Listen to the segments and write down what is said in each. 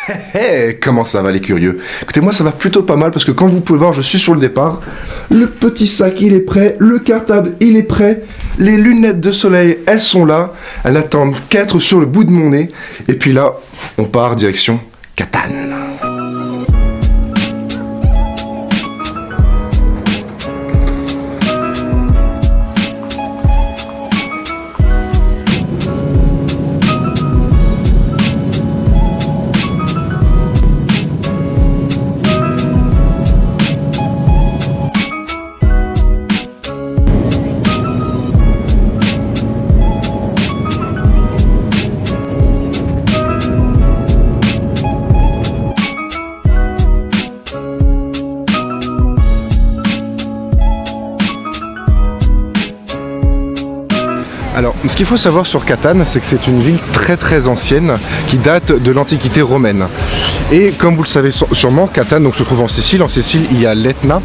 Hey, comment ça va les curieux? Écoutez, moi ça va plutôt pas mal parce que comme vous pouvez voir, je suis sur le départ. Le petit sac il est prêt, le cartable il est prêt, les lunettes de soleil elles sont là, elles attendent qu'être sur le bout de mon nez. Et puis là, on part direction Catane. Alors, ce qu'il faut savoir sur Catane, c'est que c'est une ville très ancienne qui date de l'Antiquité romaine. Et comme vous le savez sûrement, Catane donc, se trouve en Sicile. En Sicile, il y a l'Etna.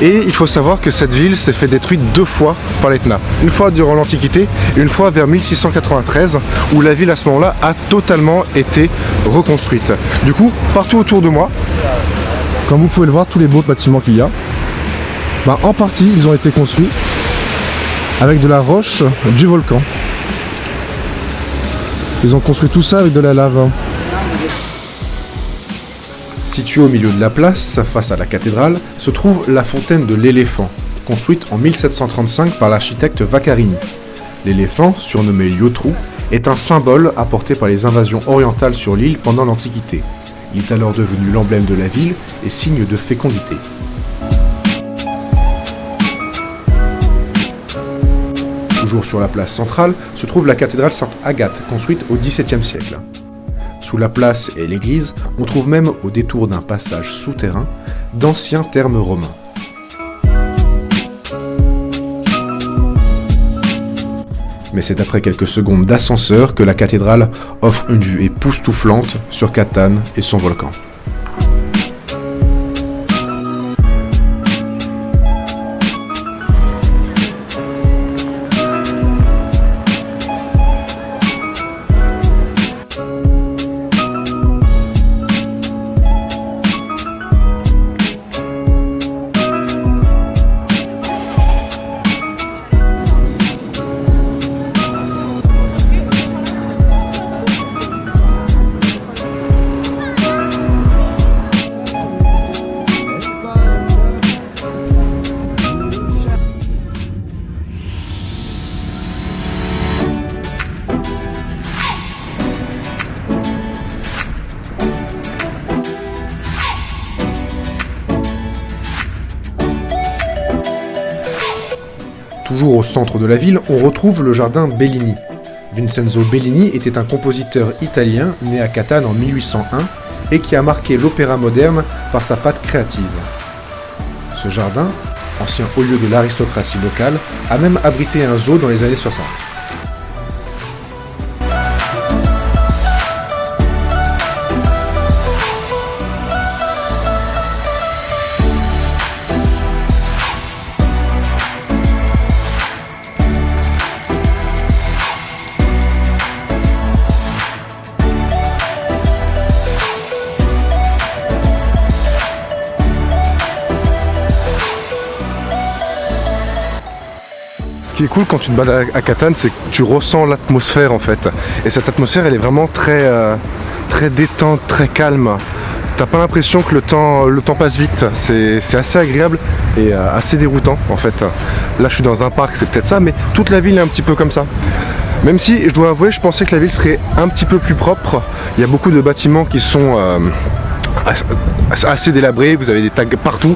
Et il faut savoir que cette ville s'est fait détruite 2 fois par l'Etna. Une fois durant l'Antiquité et une fois vers 1693, où la ville à ce moment-là a totalement été reconstruite. Du coup, partout autour de moi, comme vous pouvez le voir, tous les beaux bâtiments qu'il y a, en partie, ils ont été construits avec de la roche du volcan. Ils ont construit tout ça avec de la lave. Située au milieu de la place, face à la cathédrale, se trouve la fontaine de l'éléphant, construite en 1735 par l'architecte Vaccarini. L'éléphant, surnommé Liotrou, est un symbole apporté par les invasions orientales sur l'île pendant l'Antiquité. Il est alors devenu l'emblème de la ville et signe de fécondité. Toujours sur la place centrale, se trouve la cathédrale Sainte-Agathe, construite au XVIIe siècle. Sous la place et l'église, on trouve même, au détour d'un passage souterrain, d'anciens thermes romains. Mais c'est après quelques secondes d'ascenseur que la cathédrale offre une vue époustouflante sur Catane et son volcan. Toujours au centre de la ville, on retrouve le jardin Bellini. Vincenzo Bellini était un compositeur italien né à Catane en 1801 et qui a marqué l'opéra moderne par sa patte créative. Ce jardin, ancien haut lieu de l'aristocratie locale, a même abrité un zoo dans les années 60. Ce qui est cool quand tu te balades à Catane, c'est que tu ressens l'atmosphère en fait. Et cette atmosphère, elle est vraiment très détente, très calme. T'as pas l'impression que le temps passe vite. C'est assez agréable et assez déroutant en fait. Là, je suis dans un parc, c'est peut-être ça, mais toute la ville est un petit peu comme ça. Même si, je dois avouer, je pensais que la ville serait un petit peu plus propre. Il y a beaucoup de bâtiments qui sont assez délabrés, vous avez des tags partout.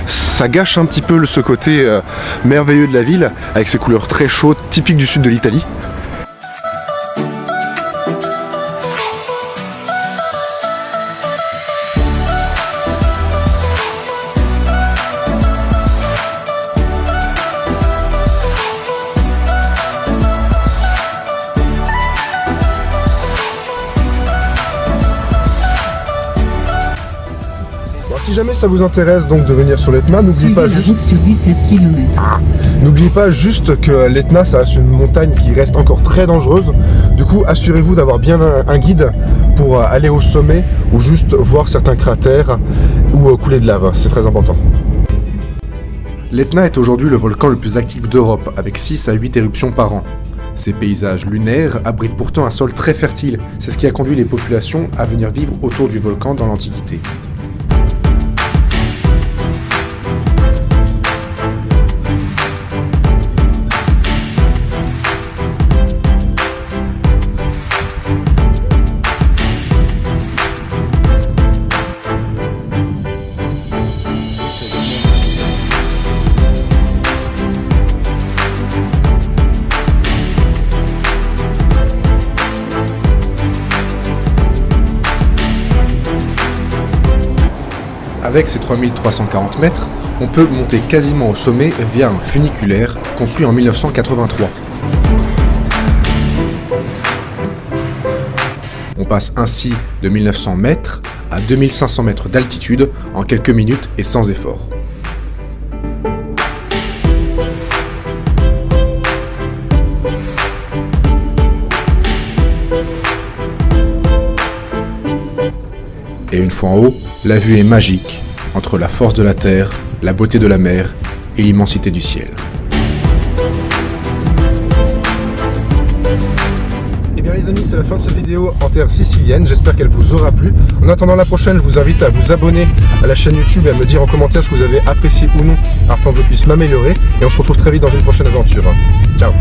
Ça gâche un petit peu ce côté merveilleux de la ville, avec ses couleurs très chaudes, typiques du sud de l'Italie. si jamais ça vous intéresse donc de venir sur l'Etna, n'oubliez pas juste... sur 17 km. N'oubliez pas juste que l'Etna, ça reste une montagne qui reste encore très dangereuse. Du coup, assurez-vous d'avoir bien un guide pour aller au sommet ou juste voir certains cratères ou couler de lave. C'est très important. L'Etna est aujourd'hui le volcan le plus actif d'Europe, avec 6 à 8 éruptions par an. Ces paysages lunaires abritent pourtant un sol très fertile. C'est ce qui a conduit les populations à venir vivre autour du volcan dans l'Antiquité. Avec ses 3340 mètres, on peut monter quasiment au sommet via un funiculaire construit en 1983. On passe ainsi de 1900 mètres à 2500 mètres d'altitude en quelques minutes et sans effort. Et une fois en haut, la vue est magique, entre la force de la terre, la beauté de la mer et l'immensité du ciel. Et bien les amis, c'est la fin de cette vidéo en terre sicilienne, j'espère qu'elle vous aura plu. En attendant la prochaine, je vous invite à vous abonner à la chaîne YouTube et à me dire en commentaire ce que vous avez apprécié ou non, afin que je puisse m'améliorer. Et on se retrouve très vite dans une prochaine aventure. Ciao.